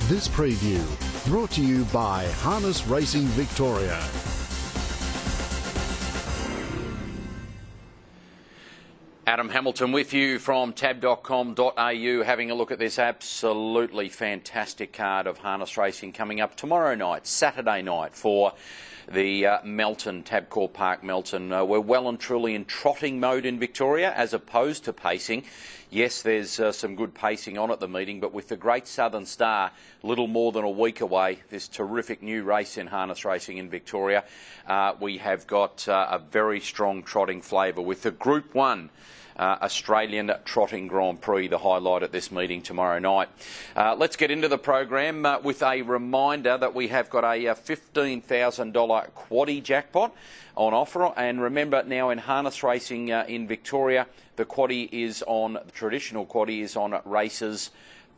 This preview brought to you by Harness Racing Victoria. Adam Hamilton with you from tab.com.au, having a look at this absolutely fantastic card of harness racing coming up tomorrow night, Saturday night, for the Melton, Tabcorp Park Melton. We're well and truly in trotting mode in Victoria as opposed to pacing. Yes, there's some good pacing on at the meeting, but with the Great Southern Star little more than a week away, this terrific new race in harness racing in Victoria, we have got a very strong trotting flavour with the Group 1 Australian Trotting Grand Prix, the highlight at this meeting tomorrow night. Let's get into the program with a reminder that we have got a $15,000 quaddie jackpot on offer. And remember, now in harness racing in Victoria, the quaddie is on, the traditional quaddie is on races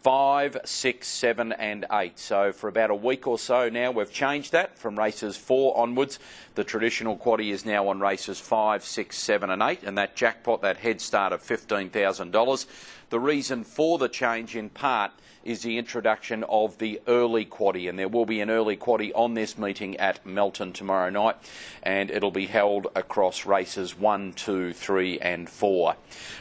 5, 6, 7 and 8. So for about a week or so now we've changed that from races 4 onwards. The traditional quaddie is now on races 5, 6, 7 and 8, and that jackpot, that head start of $15,000. The reason for the change in part is the introduction of the early quaddie, and there will be an early quaddie on this meeting at Melton tomorrow night, and it'll be held across races 1, 2, 3 and 4.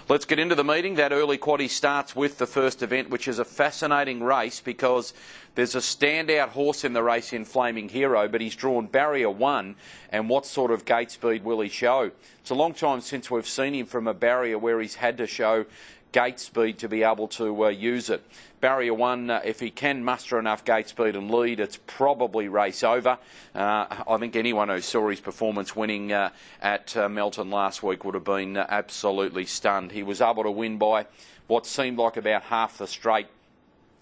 Let's get into the meeting. That early quaddie starts with the first event, which is a fascinating race because there's a standout horse in the race in Flaming Hero, but he's drawn barrier 1, and what sort of gate speed will he show? It's a long time since we've seen him from a barrier where he's had to show gate speed to be able to use it. Barrier 1, if he can muster enough gate speed and lead, it's probably race over. I think anyone who saw his performance winning at Melton last week would have been absolutely stunned. He was able to win by what seemed like about half the straight.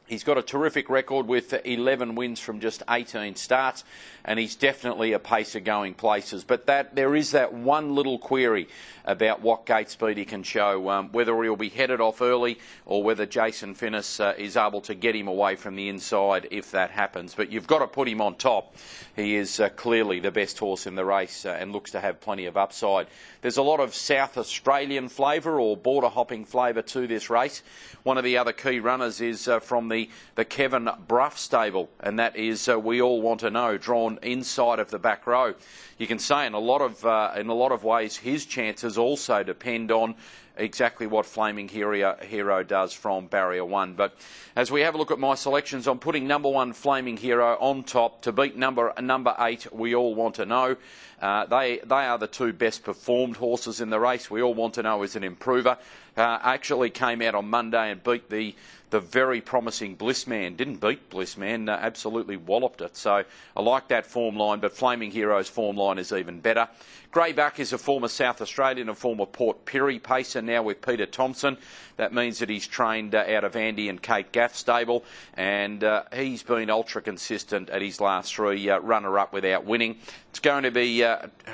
He's got a terrific record with 11 wins from just 18 starts, and he's definitely a pacer going places. But there is that one little query about what gate speed he can show, whether he'll be headed off early or whether Jason Finnis is able to get him away from the inside if that happens. But you've got to put him on top. He is clearly the best horse in the race and looks to have plenty of upside. There's a lot of South Australian flavour or border hopping flavour to this race. One of the other key runners is from the Kevin Bruff stable, and that is We All Want to Know, drawn inside of the back row. You can say in a lot of ways his chances also depend on exactly what Flaming Hero does from barrier 1. But as we have a look at my selections, I'm putting number 1 Flaming Hero on top to beat number 8 We All Want to Know. They are the two best performed horses in the race. We All Want to Know is an improver. Actually came out on Monday and beat the very promising Blissman. Didn't beat Blissman, absolutely walloped it. So I like that form line, but Flaming Hero's form line is even better. Greybuck is a former South Australian and former Port Pirie pacer, now with Peter Thompson. That means that he's trained out of Andy and Kate Gaff stable, and he's been ultra consistent at his last 3 runner-up without winning. It's going to be,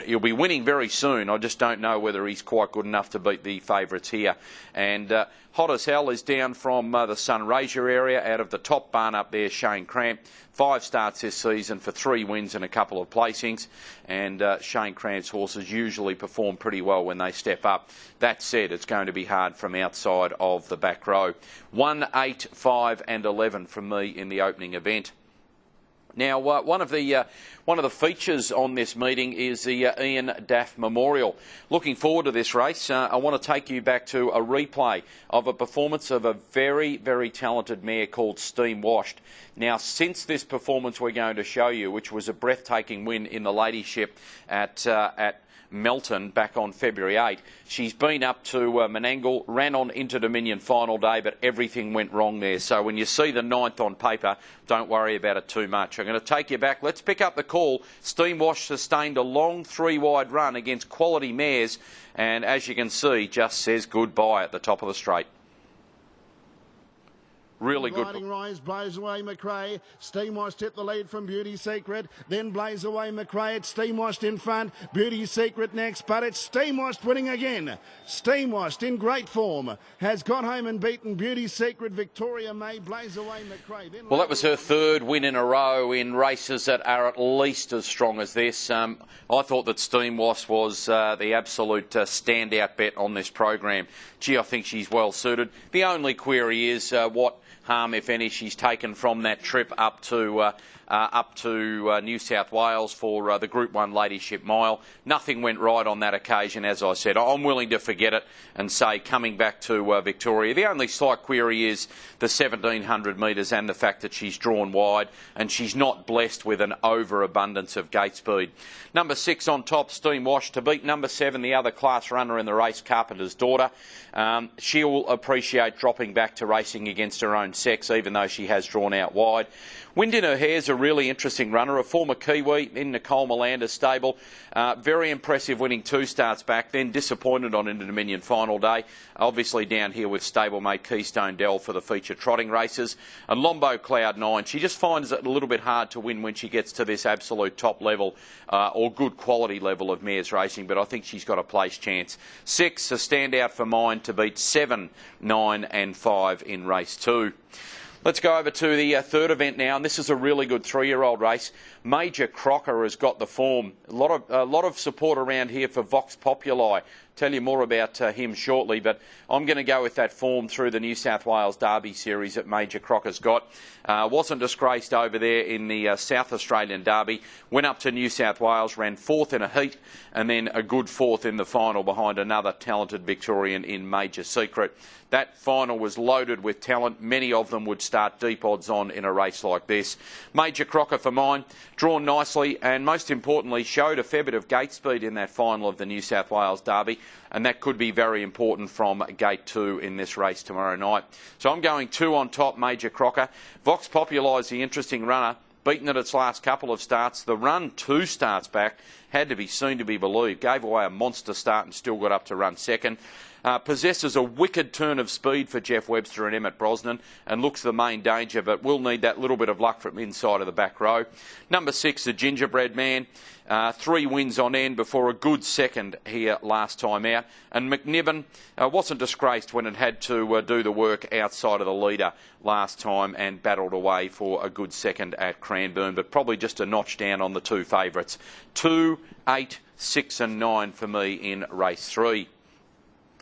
he'll be winning very soon. I just don't know whether he's quite good enough to beat the favourites here. And Hot as Hell is down from the Sunraysia area, out of the top barn up there, Shane Cramp. 5 starts this season for 3 wins and a couple of placings, and Shane Cramp's horses usually perform pretty well when they step up. That said, it's going to be hard from outside of the back row. 1, 8, 5 and 11 from me in the opening event. Now, one of the features on this meeting is the Ian Daff Memorial. Looking forward to this race. I want to take you back to a replay of a performance of a very, very talented mare called Steam Washed. Now, since this performance we're going to show you, which was a breathtaking win in the ladyship at Melton back on February 8. She's been up to Menangle, ran on into Dominion final day, but everything went wrong there. So when you see the 9th on paper, don't worry about it too much. I'm going to take you back. Let's pick up the call. Steam Wash sustained a long 3-wide run against quality mares, and as you can see, just says goodbye at the top of the straight. Really good. Gliding Rise, Blaze Away McRae. Steam Washed hit the lead from Beauty Secret. Then Blaze Away McRae. It's Steam Washed in front. Beauty Secret next, but it's Steam Washed winning again. Steam Washed in great form has got home and beaten Beauty Secret, Victoria May, Blaze Away McRae. Then well, that was her 3rd win in a row in races that are at least as strong as this. I thought that Steam Washed was the absolute standout bet on this program. Gee, I think she's well suited. The only query is what harm, if any, she's taken from that trip up to New South Wales for the Group 1 Ladyship Mile. Nothing went right on that occasion, as I said. I'm willing to forget it and say coming back to Victoria. The only slight query is the 1,700 metres and the fact that she's drawn wide and she's not blessed with an overabundance of gate speed. Number 6 on top, Steam Wash, to beat number 7, the other class runner in the race, Carpenter's Daughter. She'll appreciate dropping back to racing against her own sex, even though she has drawn out wide. Wind in Her Hair's a really interesting runner, a former Kiwi in Nicole Melander's stable. Very impressive, winning 2 starts back, then disappointed on Inter-Dominion final day. Obviously down here with stablemate Keystone Dell for the feature trotting races. And Lombo Cloud 9, she just finds it a little bit hard to win when she gets to this absolute top level or good quality level of mares racing, but I think she's got a place chance. 6, a standout for mine to beat 7, 9 and 5 in race 2. Let's go over to the third event now, and this is a really good 3-year-old race. Major Crocker has got the form. A lot of support around here for Vox Populi. Tell you more about him shortly, but I'm going to go with that form through the New South Wales Derby series that Major Crocker's got. Wasn't disgraced over there in the South Australian Derby. Went up to New South Wales, ran 4th in a heat, and then a good 4th in the final behind another talented Victorian in Major Secret. That final was loaded with talent. Many of them would start deep odds on in a race like this. Major Crocker for mine, drawn nicely and most importantly showed a fair bit of gate speed in that final of the New South Wales Derby, and that could be very important from gate 2 in this race tomorrow night. So I'm going 2 on top, Major Crocker. Vox Populi is the interesting runner, beaten at its last couple of starts. The run 2 starts back had to be seen to be believed. Gave away a monster start and still got up to run 2nd. Possesses a wicked turn of speed for Jeff Webster and Emmett Brosnan and looks the main danger, but will need that little bit of luck from inside of the back row. Number 6, the Gingerbread Man. 3 wins on end before a good 2nd here last time out. And McNiven wasn't disgraced when it had to do the work outside of the leader last time and battled away for a good 2nd at Cranbourne, but probably just a notch down on the 2 favourites. 2, 8, 6 and 9 for me in race 3.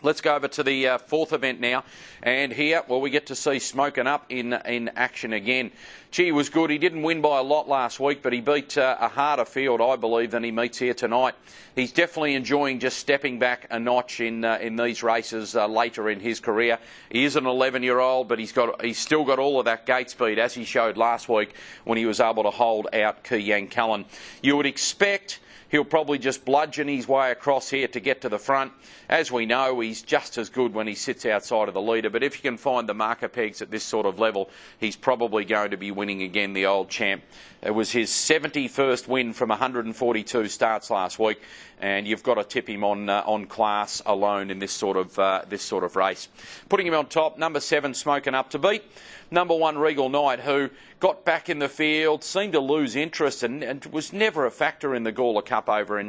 Let's go over to the 4th event now, and here, well, we get to see Smokin' Up in action again. Gee, he was good. He didn't win by a lot last week, but he beat a harder field, I believe, than he meets here tonight. He's definitely enjoying just stepping back a notch in these races later in his career. He is an 11-year-old, but he's still got all of that gate speed, as he showed last week when he was able to hold out Ki Yang Cullen. You would expect he'll probably just bludgeon his way across here to get to the front. As we know, he's just as good when he sits outside of the leader, but if you can find the marker pegs at this sort of level, he's probably going to be winning again, the old champ. It was his 71st win from 142 starts last week, and you've got to tip him on class alone in this sort of race. Putting him on top, number 7, Smokin' Up, to beat number 1, Regal Knight, who got back in the field, seemed to lose interest and was never a factor in the Gawler Cup over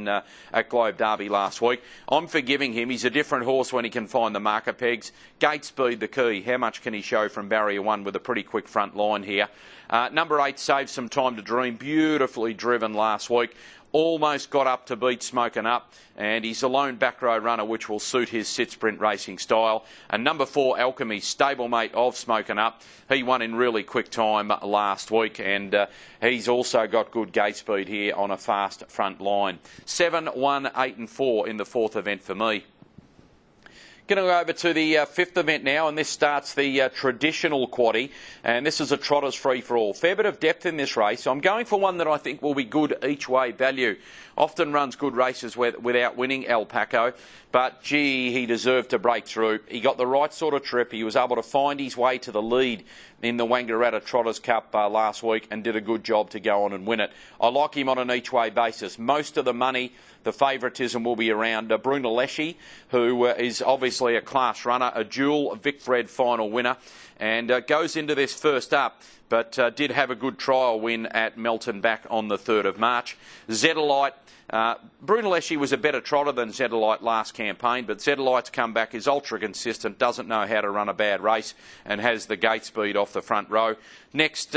at Globe Derby last week. I'm forgiving him. He's a different horse when he can find the marker pegs. Gate speed the key. How much can he show from barrier 1 with a pretty quick front line here? Number 8, Save Some Time to Dream. Beautifully driven last week. Almost got up to beat Smokin' Up, and he's a lone back row runner which will suit his sit sprint racing style. And number 4, Alchemy, stablemate of Smokin' Up. He won in really quick time last week, and he's also got good gate speed here on a fast front line. 7, 1, 8 and 4 in the 4th event for me. Going to go over to the 5th event now, and this starts the traditional quaddie, and this is a trotter's free-for-all. Fair bit of depth in this race. I'm going for one that I think will be good each way value. Often runs good races without winning, El Paco, but gee, he deserved to break through. He got the right sort of trip. He was able to find his way to the lead in the Wangaratta Trotters Cup last week and did a good job to go on and win it. I like him on an each-way basis. Most of the money, the favouritism will be around Brunelleschi, who is obviously a class runner, a dual Vic Bred final winner, and goes into this first up but did have a good trial win at Melton back on the 3rd of March. Zetolite. Brunelleschi was a better trotter than Zetolite last campaign, but Zetolite's come back, is ultra consistent, doesn't know how to run a bad race, and has the gate speed off the front row. Next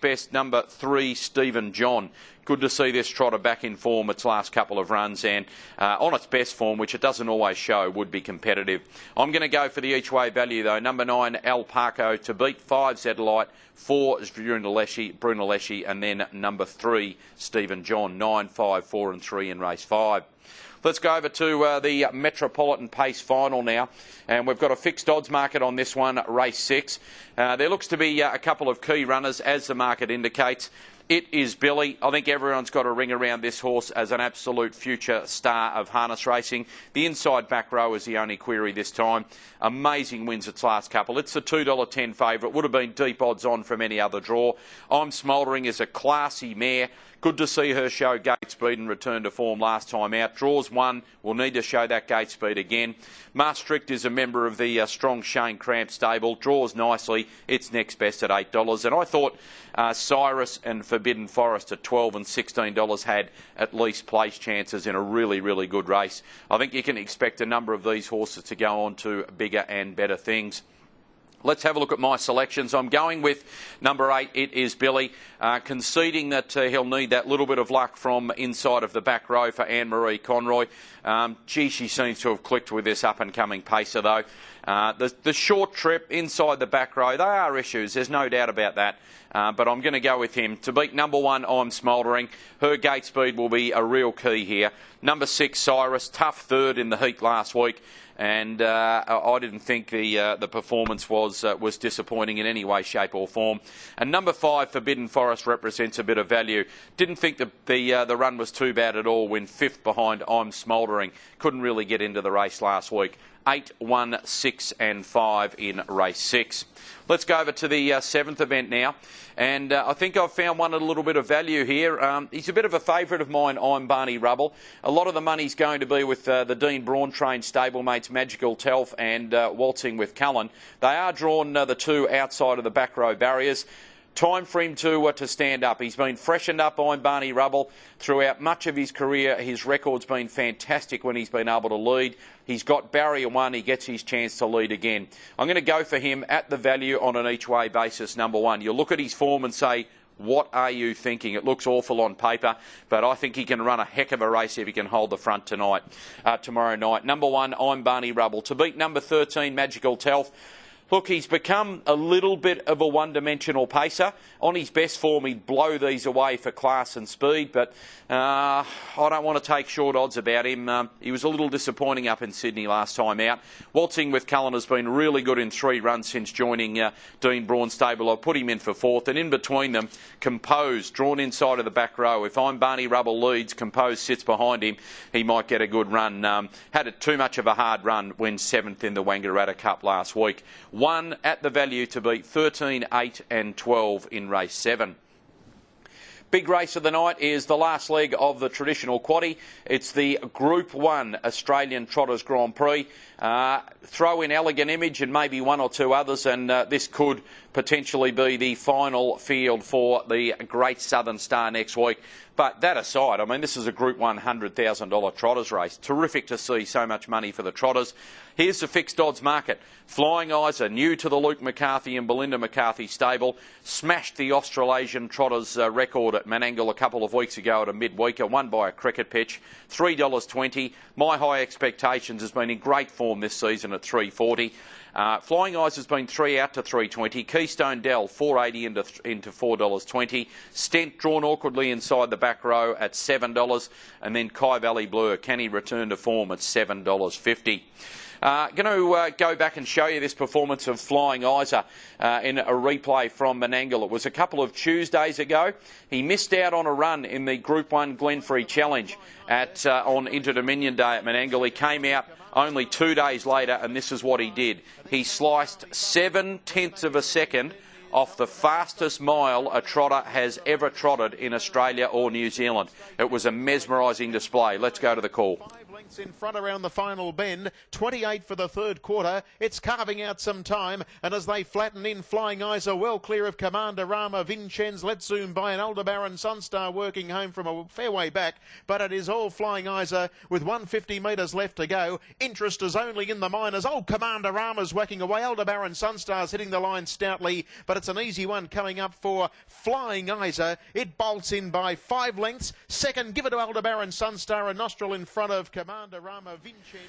best, number 3, Stephen John. Good to see this trotter back in form its last couple of runs, and on its best form, which it doesn't always show, would be competitive. I'm going to go for the each way value though. Number 9, El Parco to beat, 5, Zetolite, 4 Brunelleschi, and then number 3, Stephen John, 9, 5, 4 and 3 in race 5. Let's go over to the Metropolitan Pace Final now, and we've got a fixed odds market on this one, race 6. There looks to be a couple of key runners, as the market indicates. It is Billy. I think everyone's got a ring around this horse as an absolute future star of harness racing. The inside back row is the only query this time. Amazing wins its last couple. It's a $2.10 favourite. Would have been deep odds on from any other draw. I'm Smouldering is a classy mare. Good to see her show gate speed and return to form last time out. Draws 1. Will need to show that gate speed again. Maastricht is a member of the strong Shane Cramp stable. Draws nicely. It's next best at $8. And I thought Cyrus and Forbidden Forest at $12 and $16 had at least place chances in a really, really good race. I think you can expect a number of these horses to go on to bigger and better things. Let's have a look at my selections. I'm going with number 8, It Is Billy, conceding that he'll need that little bit of luck from inside of the back row for Anne-Marie Conroy. She seems to have clicked with this up-and-coming pacer, though. The short trip inside the back row, they are issues, there's no doubt about that. But I'm going to go with him. To beat number 1, I'm Smouldering. Her gate speed will be a real key here. Number 6, Cyrus, tough third in the heat last week. And I didn't think the performance was disappointing in any way, shape or form. And number 5, Forbidden Forest, represents a bit of value. Didn't think the run was too bad at all when 5th behind I'm Smouldering. Couldn't really get into the race last week. 8, 1, 6 and 5 in race 6. Let's go over to the 7th event now, and I think I've found one at a little bit of value here. He's a bit of a favourite of mine, I'm Barney Rubble. A lot of the money's going to be with the Dean Braun trained stablemates Magical Telf and Waltzing with Cullen. They are drawn the 2 outside of the back row barriers. Time for him to stand up. He's been freshened up on Barney Rubble throughout much of his career. His record's been fantastic when he's been able to lead. He's got barrier 1. He gets his chance to lead again. I'm going to go for him at the value on an each-way basis, number 1. You'll look at his form and say, what are you thinking? It looks awful on paper, but I think he can run a heck of a race if he can hold the front tomorrow night. Number 1, I'm Barney Rubble. To beat number 13, Magical Telf. Look, he's become a little bit of a one-dimensional pacer. On his best form, he'd blow these away for class and speed, but I don't want to take short odds about him. He was a little disappointing up in Sydney last time out. Waltzing with Cullen has been really good in 3 runs since joining Dean Braun's stable. I've put him in for 4th, and in between them, Compose, drawn inside of the back row. If I'm Barney Rubble leads, Compose sits behind him, he might get a good run. Had too much of a hard run when 7th in the Wangaratta Cup last week. 1 at the value to beat 13, 8 and 12 in race 7. Big race of the night is the last leg of the traditional quaddie. It's the Group 1 Australian Trotters Grand Prix. Throw in Elegant Image and maybe 1 or 2 others, and this could potentially be the final field for the Great Southern Star next week. But that aside, I mean, this is a Group 1 $100,000 Trotters race. Terrific to see so much money for the Trotters. Here's the fixed odds market. Flying Eyes are new to the Luke McCarthy and Belinda McCarthy stable. Smashed the Australasian Trotters record at Menangle a couple of weeks ago at a midweeker, won by a cricket pitch. $3.20. My High Expectations has been in great form this season at $3.40. Flying Eyes has been 3 out to $3.20. Keystone Dell $4.80 into $4.20. Stent drawn awkwardly inside the back row at $7, and then Kai Valley Blur, can he return to form at $7.50. Going to go back and show you this performance of Flying Isa in a replay from Menangle. It was a couple of Tuesdays ago. He missed out on a run in the Group 1 Glenfrey Challenge on Inter-Dominion Day at Menangle. He came out only 2 days later, and this is what he did. He sliced 7/10 of a second off the fastest mile a trotter has ever trotted in Australia or New Zealand. It was a mesmerising display. Let's go to the call. In front around the final bend, 28 for the third quarter. It's carving out some time, and as they flatten in, Flying Eyes are well clear of Commander Rama, Vincennes, Let's Zoom by an Aldebaran Sunstar working home from a fair way back, but it is all Flying Eyes with 150 metres left to go. Interest is only in the minors. Oh, Commander Rama's whacking away. Aldebaran Sunstar's hitting the line stoutly, but it's an easy one coming up for Flying Eyes. It bolts in by 5 lengths. Second, give it to Aldebaran Sunstar, a nostril in front of Commander Rama, Vincennes.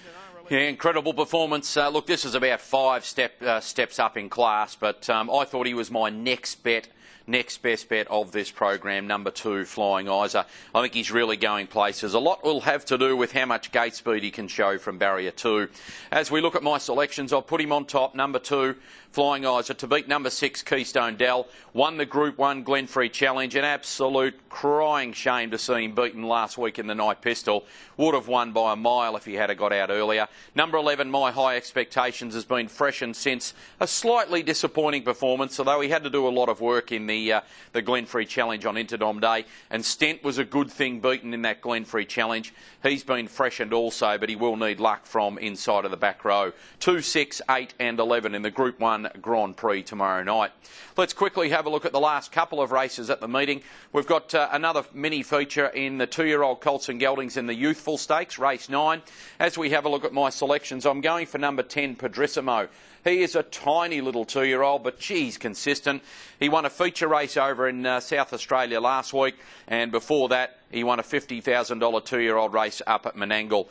Yeah, incredible performance. Look, this is about 5 steps up in class, but I thought he was my next best bet of this program, number 2, Flying Eyes. I think he's really going places. A lot will have to do with how much gate speed he can show from barrier 2. As we look at my selections, I'll put him on top, number 2, Flying Eyes, to beat number 6, Keystone Dell. Won the Group 1 Glenfrey Challenge. An absolute crying shame to see him beaten last week in the Night Pistol. Would have won by a mile if he had got out earlier. Number 11, My High Expectations, has been freshened since a slightly disappointing performance, although he had to do a lot of work in the Glenfrey Challenge on Interdom Day. And Stent was a good thing beaten in that Glenfrey Challenge. He's been freshened also, but he will need luck from inside of the back row. 2, 6, 8 and 11 in the Group 1 Grand Prix tomorrow night. Let's quickly have a look at the last couple of races at the meeting. We've got another mini feature in the 2-year-old Colts and Geldings in the Youthful Stakes, race 9. As we have a look at my selections, I'm going for number 10, Padrissimo. He is a tiny little 2-year-old, but geez, consistent. He won a feature race over in South Australia last week, and before that, he won a $50,000 2-year-old race up at Menangle.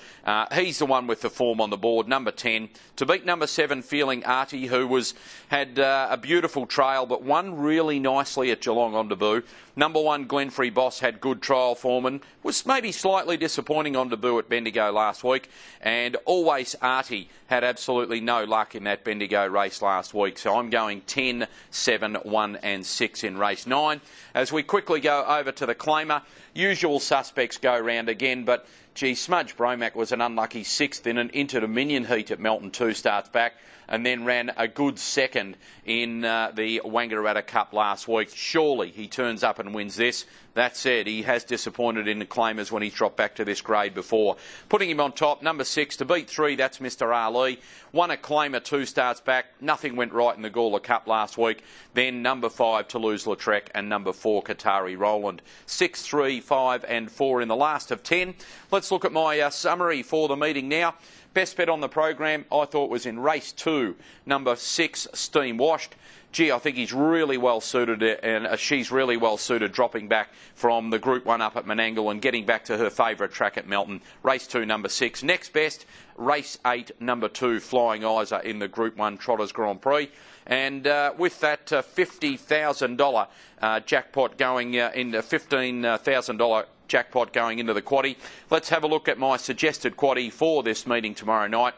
He's the one with the form on the board, number 10. To beat number 7, Feeling Artie, who had a beautiful trail, but won really nicely at Geelong on debut. Number 1, Glenfrey Boss, had good trial form and was maybe slightly disappointing on debut at Bendigo last week. And Always Artie had absolutely no luck in that Bendigo race last week. So I'm going 10, 7, 1 and 6 in race 9. As we quickly go over to the claimer, usual suspects go round again, but gee, Smudge Bromack was an unlucky 6th in an Inter-Dominion heat at Melton 2 starts back, and then ran a good 2nd in the Wangaratta Cup last week. Surely he turns up and wins this. That said, he has disappointed in the claimers when he's dropped back to this grade before. Putting him on top, number 6, to beat 3, that's Mr. Ali. Won a claimer 2 starts back. Nothing went right in the Gawler Cup last week. Then number 5, Toulouse-Lautrec, and number 4, Qatari Roland. 6, 3, 5 and 4 in the last of 10. Let's look at my summary for the meeting now. Best bet on the program, I thought, was in race 2, number 6, Steam Washed. Gee, I think he's really well suited, and she's really well suited dropping back from the Group 1 up at Menangle and getting back to her favourite track at Melton. Race 2, number 6. Next best, race 8, number 2, Flying Eyes, in the Group 1 Trotters Grand Prix. And with that $50,000 jackpot going in $15,000 jackpot going into the quaddie, let's have a look at my suggested quaddie for this meeting tomorrow night.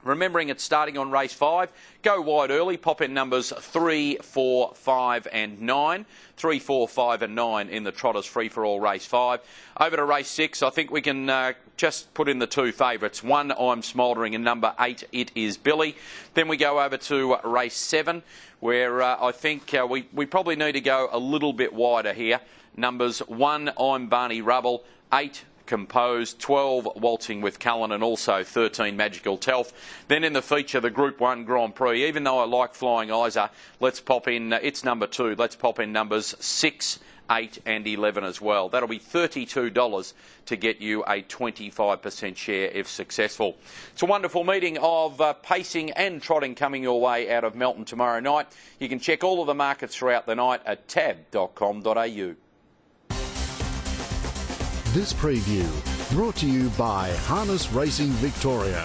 Remembering it's starting on race 5, go wide early, pop in numbers 3, 4, 5 and 9. 3, 4, 5 and 9 in the Trotters free-for-all race 5. Over to race 6, I think we can just put in the 2 favourites. 1, I'm Smouldering, and number 8, It Is Billy. Then we go over to race 7, where I think we probably need to go a little bit wider here. Numbers 1, I'm Barney Rubble, 8, Composed, 12, Waltzing with Cullen, and also 13, Magical Telf. Then in the feature, the Group 1 Grand Prix, even though I like Flying Eyes, let's pop in, it's number 2, let's pop in numbers 6, 8 and 11 as well. That'll be $32 to get you a 25% share if successful. It's a wonderful meeting of pacing and trotting coming your way out of Melton tomorrow night. You can check all of the markets throughout the night at tab.com.au. This preview brought to you by Harness Racing Victoria.